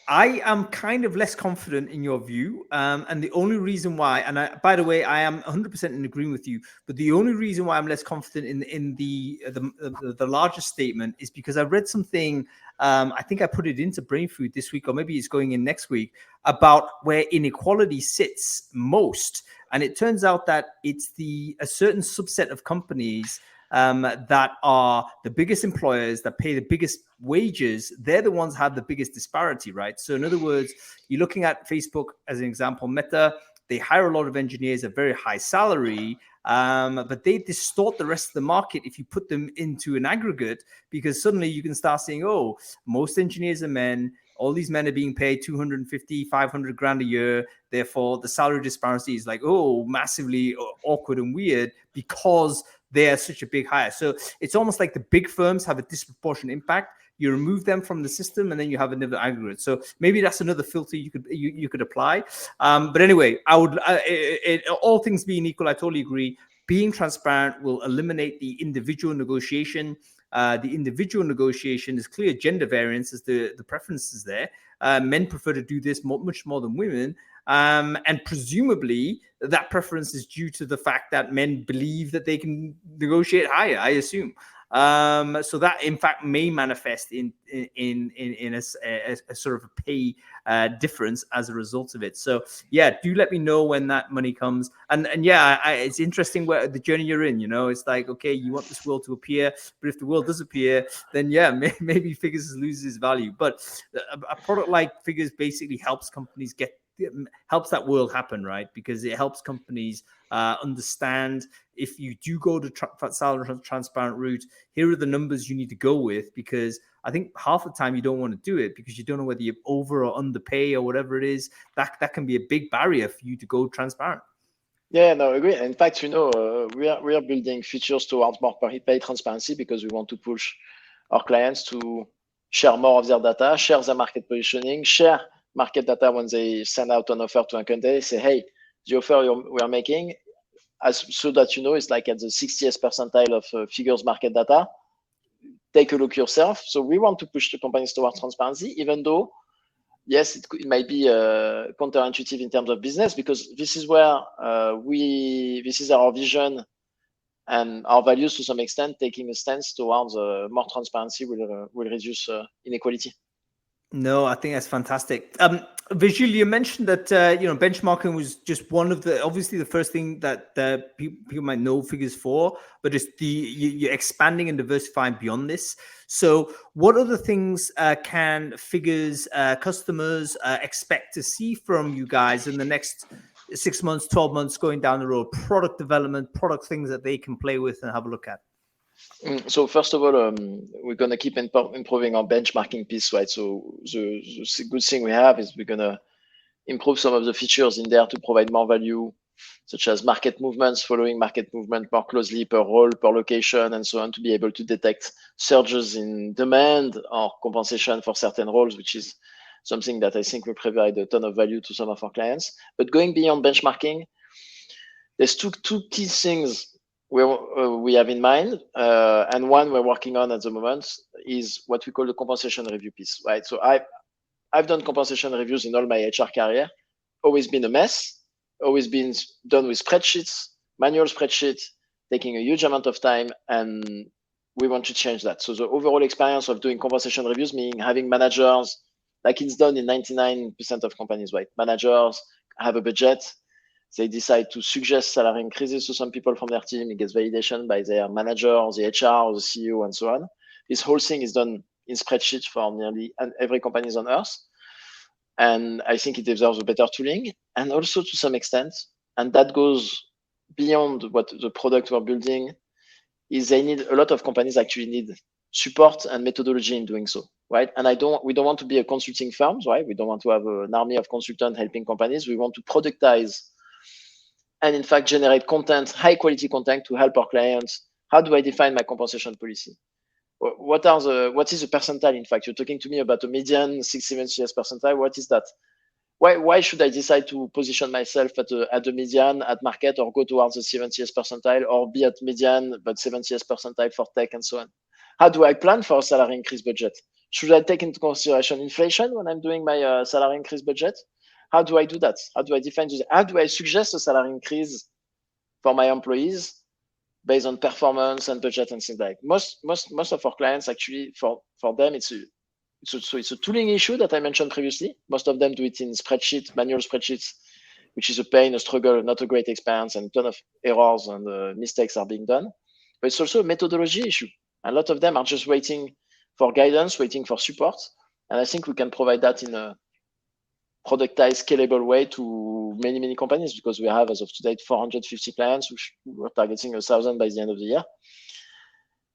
I am kind of less confident in your view. And the only reason why, and by the way, I am 100% in agreement with you, but the only reason why I'm less confident in the larger statement is because I read something, I think I put it into Brain Food this week, or maybe it's going in next week, about where inequality sits most. And it turns out that it's a certain subset of companies that are the biggest employers that pay the biggest wages. They're the ones that have the biggest disparity, right? So in other words, you're looking at Facebook as an example, Meta, they hire a lot of engineers at very high salary, but they distort the rest of the market if you put them into an aggregate, because suddenly you can start saying, oh, most engineers are men, all these men are being paid 250, 500 grand a year. Therefore, the salary disparity is like, oh, massively awkward and weird because they're such a big hire. So it's almost like the big firms have a disproportionate impact. You remove them from the system, and then you have another aggregate. So maybe that's another filter you could apply. But anyway, I would, all things being equal, I totally agree. Being transparent will eliminate the individual negotiation. The individual negotiation is clear gender variance as the preferences there. Men prefer to do this much more than women. And presumably that preference is due to the fact that men believe that they can negotiate higher, I assume. So that in fact may manifest in a sort of a pay difference as a result of it. So yeah, do let me know when that money comes. And yeah, it's interesting where the journey you're in. You know, it's like, okay, you want this world to appear, but if the world does appear, then yeah, maybe Figures loses its value. But a product like Figures basically helps companies helps that world happen, right? Because it helps companies understand if you do go to salary transparent route, here are the numbers you need to go with, because I think half the time you don't want to do it because you don't know whether you over or underpay or whatever it is. That can be a big barrier for you to go transparent.
Yeah, no, I agree. In fact, we are building features towards more pay transparency because we want to push our clients to share more of their data, share their market positioning, share market data when they send out an offer to a candidate. Say, hey, the offer we are making, so that it's like at the 60th percentile of Figures market data. Take a look yourself. So we want to push the companies towards transparency, even though, yes, it might be counterintuitive in terms of business, because this is where this is our vision and our values to some extent. Taking a stance towards more transparency will reduce inequality.
No, I think that's fantastic. Virgile, you mentioned that benchmarking was just one of obviously the first thing that people might know Figures for, but it's you're expanding and diversifying beyond this. So, what other things can Figures customers expect to see from you guys in the next 6 months, 12 months, going down the road? Product development, product things that they can play with and have a look at.
So first of all, we're going to keep improving our benchmarking piece, right? So the good thing we have is we're going to improve some of the features in there to provide more value, such as market movements, following market movement more closely per role, per location, and so on, to be able to detect surges in demand or compensation for certain roles, which is something that I think will provide a ton of value to some of our clients. But going beyond benchmarking, there's two key things we have in mind, and one we're working on at the moment is what we call the compensation review piece, right? So I've done compensation reviews in all my HR career, always been a mess, always been done with spreadsheets, manual spreadsheets, taking a huge amount of time, and we want to change that. So the overall experience of doing compensation reviews, meaning having managers, like it's done in 99% of companies, right? Managers have a budget. They decide to suggest salary increases to some people from their team. It gets validation by their manager, or the HR, or the CEO, and so on. This whole thing is done in spreadsheets for nearly every company on earth. And I think it deserves a better tooling. And also to some extent, and that goes beyond what the product we're building, is a lot of companies actually need support and methodology in doing so, right? And we don't want to be a consulting firm, right? We don't want to have an army of consultants helping companies. We want to productize and in fact generate content, high quality content to help our clients. How do I define my compensation policy? What is the percentile? In fact, you're talking to me about a median 670th percentile. What is that? Why should I decide to position myself at the median at market, or go towards the 70th percentile, or be at median but 70th percentile for tech and so on? How do I plan for a salary increase budget? Should I take into consideration inflation when I'm doing my salary increase budget? How do I do that? How do I define this? How do I suggest a salary increase for my employees based on performance and budget and things like that? Most of our clients actually, for them, it's a tooling issue that I mentioned previously. Most of them do it in manual spreadsheets, which is a pain, a struggle, not a great experience, and a ton of errors and mistakes are being done. But it's also a methodology issue. A lot of them are just waiting for guidance, waiting for support. And I think we can provide that in a productized, scalable way to many companies, because we have, as of today, 450 clients, which we're targeting 1,000 by the end of the year.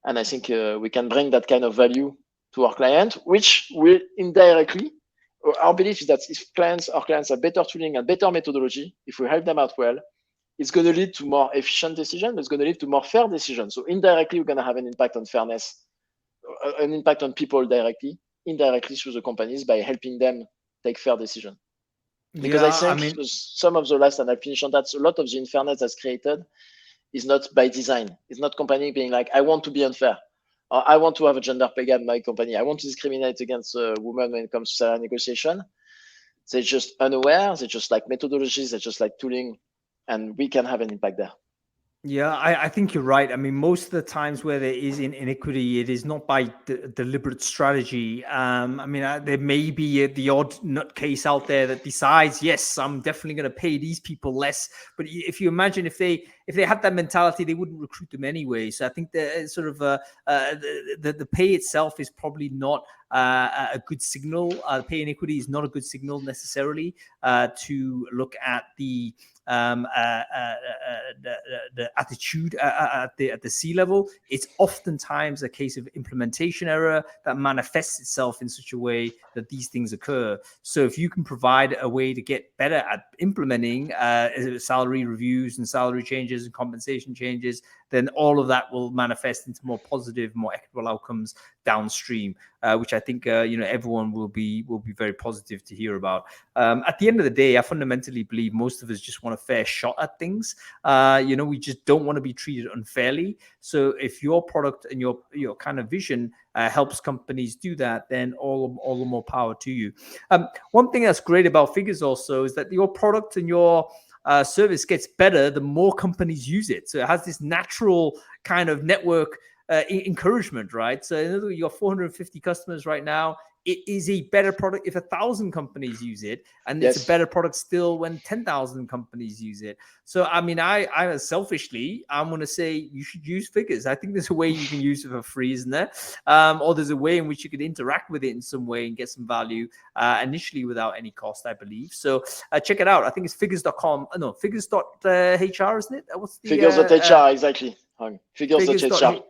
And I think we can bring that kind of value to our client, which will indirectly our belief is that if our clients have better tooling and better methodology, if we help them out well, it's going to lead to more efficient decisions, but it's going to lead to more fair decisions. So indirectly, we're going to have an impact on fairness, an impact on people directly, indirectly through the companies by helping them take fair decisions. Because I think some of the last, and I'll finish on that, so a lot of the unfairness that's created is not by design. It's not company being like, I want to be unfair. Or I want to have a gender pay gap in my company. I want to discriminate against women when it comes to salary negotiation. They're just unaware. They just like methodologies. They just like tooling. And we can have an impact there.
Yeah, I think you're right. I mean, most of the times where there is inequity, it is not by deliberate strategy. I mean, there may be the odd nutcase out there that decides, yes, I'm definitely going to pay these people less. But if you imagine if they had that mentality, they wouldn't recruit them anyway. So I think the sort of the pay itself is probably not a good signal. Pay inequity is not a good signal necessarily to look at the attitude at the C level. It's oftentimes a case of implementation error that manifests itself in such a way that these things occur. So if you can provide a way to get better at implementing salary reviews and salary changes and compensation changes, then all of that will manifest into more positive, more equitable outcomes downstream, which I think everyone will be very positive to hear about. At the end of the day, I fundamentally believe most of us just want a fair shot at things. We just don't want to be treated unfairly. So if your product and your kind of vision helps companies do that, then all the more power to you. One thing that's great about Figures also is that your product and your service gets better the more companies use it. So it has this natural kind of network encouragement, right? So in other words, you got 450 customers right now. It is a better product if 1,000 companies use it, and it's a better product still when 10,000 companies use it. So, I mean, I selfishly, I'm going to say you should use Figures. I think there's a way you can use it for free, isn't there? Or there's a way in which you could interact with it in some way and get some value initially without any cost, I believe. So check it out. I think it's figures.com. No, figures.hr, isn't it? What's the
Figures.hr, exactly. Figures.hr.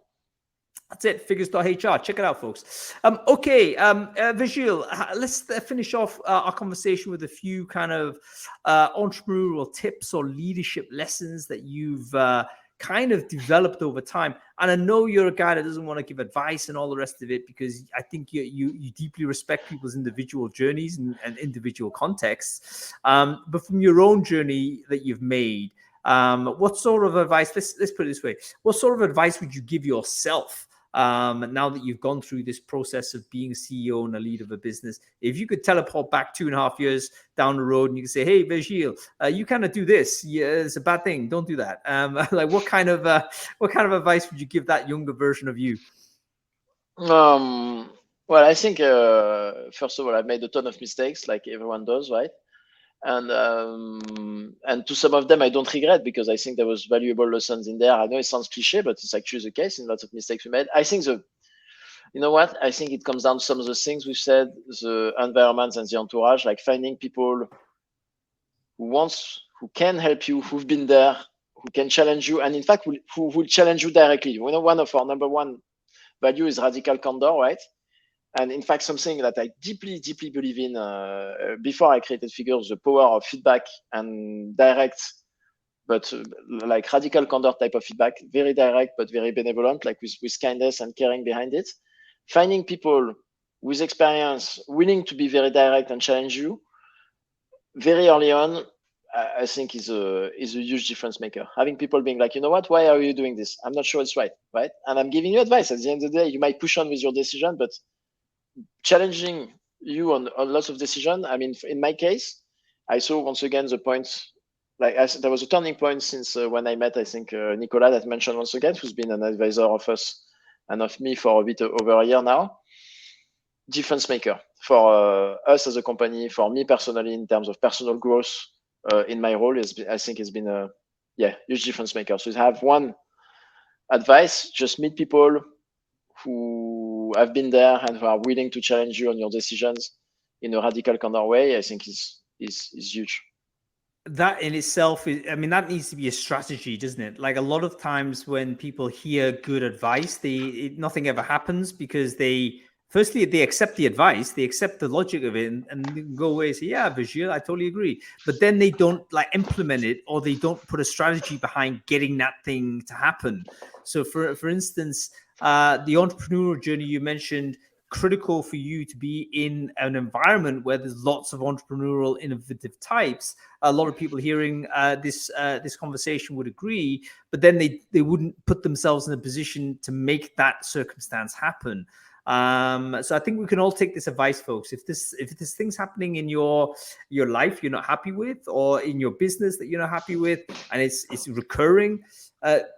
That's it, figures.hr. Check it out, folks. Virgile, let's finish off our conversation with a few kind of entrepreneurial tips or leadership lessons that you've kind of developed over time. And I know you're a guy that doesn't want to give advice and all the rest of it, because I think you deeply respect people's individual journeys and individual contexts. But from your own journey that you've made, what sort of advice, let's put it this way, what sort of advice would you give yourself now that you've gone through this process of being a CEO and a leader of a business? If you could teleport back 2.5 years down the road and you could say, hey, Virgile, you kind of do this. Yeah, it's a bad thing. Don't do that. Like what kind of advice would you give that younger version of you?
Well, I think, first of all, I've made a ton of mistakes like everyone does, right? And to some of them I don't regret, because I think there was valuable lessons in there. I know it sounds cliche, but it's actually the case in lots of mistakes we made. I think I think it comes down to some of the things we've said, the environment and the entourage, like finding people who can help you, who've been there, who can challenge you, and in fact who will challenge you directly. One of our number one value is radical candor, right? And in fact, something that I deeply, deeply believe in before I created Figures, the power of feedback and direct, but like radical candor type of feedback, very direct, but very benevolent, like with kindness and caring behind it. Finding people with experience, willing to be very direct and challenge you very early on, I think is a huge difference maker. Having people being like, you know what, why are you doing this? I'm not sure it's right? And I'm giving you advice. At the end of the day, you might push on with your decision, but challenging you on lots of decisions. I mean, in my case, I saw once again the points, there was a turning point since when I met, I think, Nicolas, that mentioned once again, who's been an advisor of us and of me for a bit over a year now. Difference maker for us as a company, for me personally, in terms of personal growth in my role, I think it's been a huge difference maker. So to have one advice, just meet people who have been there and who are willing to challenge you on your decisions in a radical candor way, I think is huge.
That in itself is, I mean, that needs to be a strategy, doesn't it? Like a lot of times when people hear good advice, nothing ever happens because they firstly, they accept the advice, they accept the logic of it, and they can go away and say, yeah, Virgile, I totally agree. But then they don't like implement it, or they don't put a strategy behind getting that thing to happen. So for instance, the entrepreneurial journey you mentioned, critical for you to be in an environment where there's lots of entrepreneurial innovative types. A lot of people hearing this conversation would agree, but then they wouldn't put themselves in a position to make that circumstance happen. So I think we can all take this advice, folks. If there's things happening in your life you're not happy with, or in your business that you're not happy with, and it's recurring,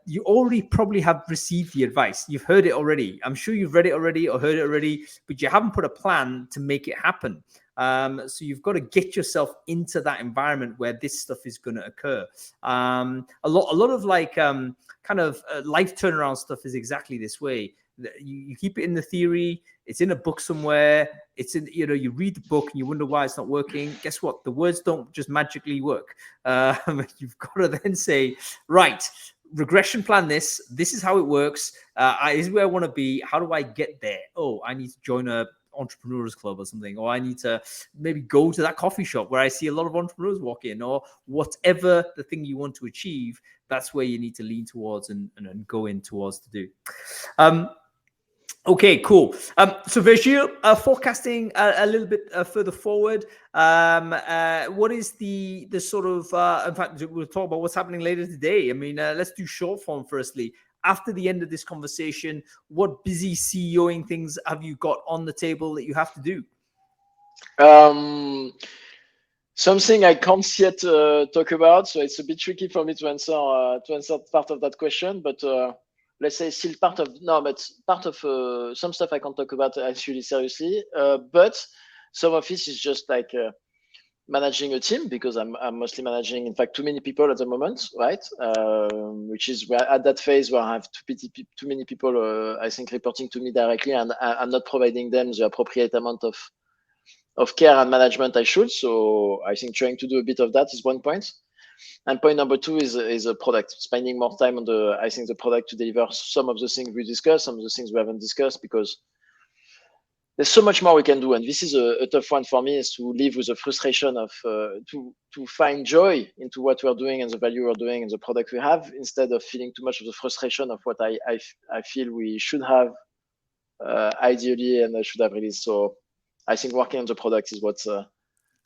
you already probably have received the advice. You've heard it already. I'm sure you've read it already or heard it already, but you haven't put a plan to make it happen. So you've got to get yourself into that environment where this stuff is going to occur. A lot of like kind of life turnaround stuff is exactly this way. You keep it in the theory. It's in a book somewhere. It's in, you read the book and you wonder why it's not working. Guess what? The words don't just magically work. You've got to then say, right, regression plan this is how it works. This is where I want to be. How do I get there? Oh, I need to join a entrepreneurs club or something, or I need to maybe go to that coffee shop where I see a lot of entrepreneurs walk in, or whatever the thing you want to achieve. That's where you need to lean towards and go in towards to do. Okay, cool. So Virgile, forecasting a little bit further forward, what is the sort of, in fact, we'll talk about what's happening later today. I mean, let's do short form firstly. After the end of this conversation, what busy CEOing things have you got on the table that you have to do?
Something I can't yet talk about, so it's a bit tricky for me to answer part of that question, but let's say still part of some stuff I can't talk about actually seriously, but some of it is just like managing a team, because I'm mostly managing, in fact, too many people at the moment, right? Which is where at that phase where I have too many people, I think, reporting to me directly, and I'm not providing them the appropriate amount of care and management I should. So I think trying to do a bit of that is one point. And point number two is a product, spending more time on the product to deliver some of the things we discussed, some of the things we haven't discussed, because there's so much more we can do. And this is a tough one for me, is to live with the frustration of to find joy into what we're doing and the value we're doing and the product we have, instead of feeling too much of the frustration of what I feel we should have ideally and I should have released. So I think working on the product is what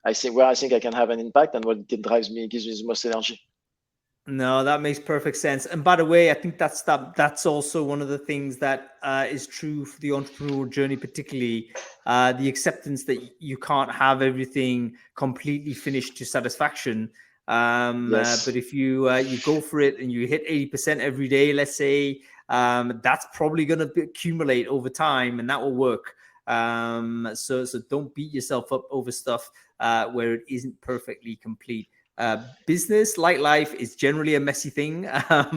I think I can have an impact, and what gives me the most energy.
No, that makes perfect sense. And by the way, I think that's also one of the things that is true for the entrepreneurial journey, particularly the acceptance that you can't have everything completely finished to satisfaction.
Yes.
But if you go for it and you hit 80% every day, let's say, that's probably going to accumulate over time, and that will work. So don't beat yourself up over stuff where it isn't perfectly complete. Business, like life, is generally a messy thing.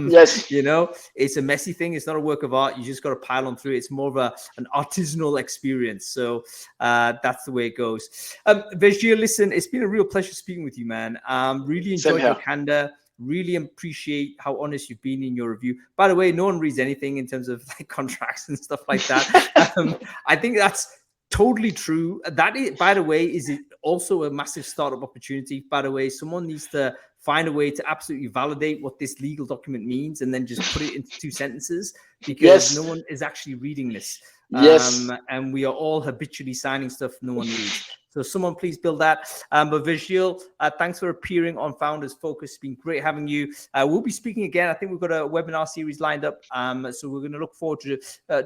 Yes.
It's a messy thing. It's not a work of art. You just got to pile on through it. It's more of an artisanal experience. So that's the way it goes. Virgile, listen, it's been a real pleasure speaking with you, man. Really enjoyed your candor. Really appreciate how honest you've been in your review. By the way, no one reads anything in terms of like contracts and stuff like that. I think that's totally true. That is, by the way, is it also a massive startup opportunity. By the way, someone needs to find a way to absolutely validate what this legal document means, and then just put it into 2 sentences, because no one is actually reading this.
Yes.
And we are all habitually signing stuff no one reads. So someone please build that. But Virgile, thanks for appearing on Founders Focus. It's been great having you. We'll be speaking again. I think we've got a webinar series lined up. So we're going to look forward to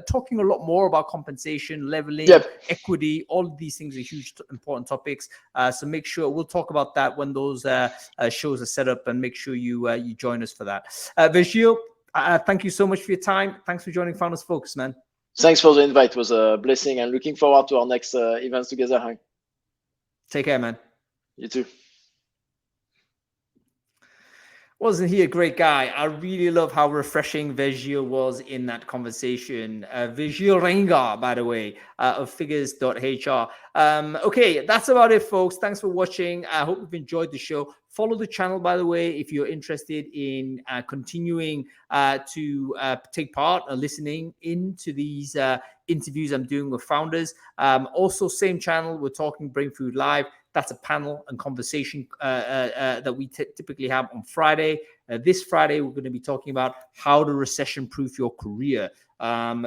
talking a lot more about compensation, leveling, equity. All of these things are huge, important topics. So make sure we'll talk about that when those shows are set up, and make sure you join us for that. Virgile, thank you so much for your time. Thanks for joining Founders Focus, man.
Thanks for the invite. It was a blessing, and looking forward to our next events together, Hank.
Take care, man.
You too.
Wasn't he a great guy? I really love how refreshing Virgile was in that conversation. Virgile Raingeard, by the way, of figures.hr. Okay, that's about it, folks. Thanks for watching. I hope you've enjoyed the show. Follow the channel, by the way, if you're interested in continuing to take part or listening into these interviews I'm doing with founders. Also, same channel, we're talking Brain Food Live. That's a panel and conversation that we typically have on Friday. This Friday, we're going to be talking about how to recession-proof your career.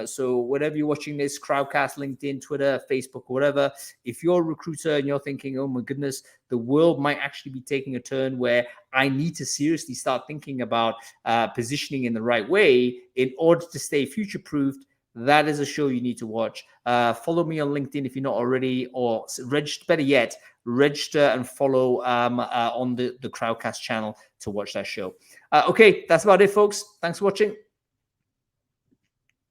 So whatever you're watching this, Crowdcast, LinkedIn, Twitter, Facebook, whatever, if you're a recruiter and you're thinking, oh my goodness, the world might actually be taking a turn where I need to seriously start thinking about positioning in the right way in order to stay future-proofed, that is a show you need to watch. Follow me on LinkedIn if you're not already, or register, better yet, register and follow on the Crowdcast channel to watch that show. Okay, that's about it, folks. Thanks for watching.